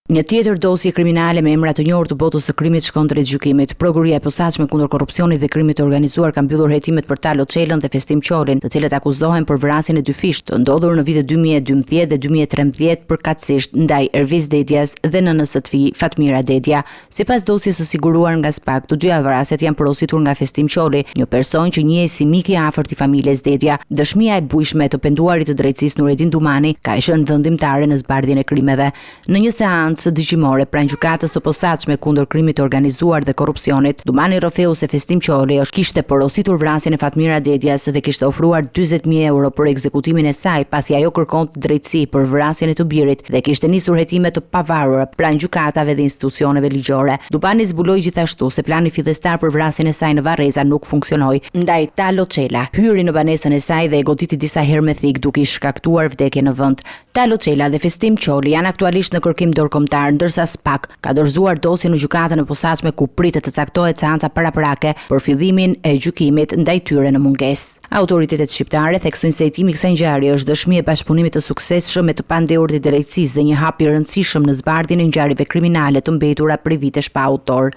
Një tjetër dosje kriminale me emra të njohur të botës së krimit shkon drejt gjykimit. Prokuria e posaçme kundër korrupsionit dhe krimit të organizuar ka mbyllur hetimet për Talo Çelën dhe Festim Çolin, të cilët akuzohen për vrasjen e dy fish të ndodhur në vitet 2012 dhe 2013 përkatësisht ndaj Erviz Dedjas dhe nënës së tij Fatmira Dedja. Sipas dosjes së siguruar nga SPAK, të dyja vrasjet janë porositur nga Festim Çoli, një person që njihet si mik i afërt i familjes Dedja. Dëshmia e bujshme të penduarit të drejtësisë Nureddin Dumani ka qenë vendimtare në zbardhjen e krimeve. Në një seancë së dëgjimore pranë gjykatës së posaçme kundër krimit të organizuar dhe korrupsionit, Dumani rrëfeu se Festim Çoli kishte porositur vrasjen e Fatmira Dedjas dhe kishte ofruar 40.000 euro për ekzekutimin e saj, pasi ajo kërkonte drejtësi për vrasjen e të birit dhe kishte nisur hetime të pavarura pranë gjykatave dhe institucioneve ligjore. Dumani zbuloi gjithashtu se plani fillestar për vrasjen e saj në Varreza nuk funksionoi, ndaj Talo Çela hyri në banesën e saj dhe e goditi disa herë me thik, duke i shkaktuar vdekje në vend. Talo Çela dhe Festim Çoli janë aktualisht në kërkim dorëkombëtar, ndërsa SPAK ka dorëzuar dosjen në gjykatën e posaçme ku pritet të caktohet seanca paraprake për fillimin e gjykimit ndaj tyre në mungesë. Autoritetet shqiptare theksojnë se hetimi i kësaj ngjarje është dëshmi e bashkëpunimit të suksesshëm me të pandehurit të drejtësisë dhe një hap i rëndësishëm në zbardhjen e ngjarjeve kriminale të mbetura prej vitesh pa autor.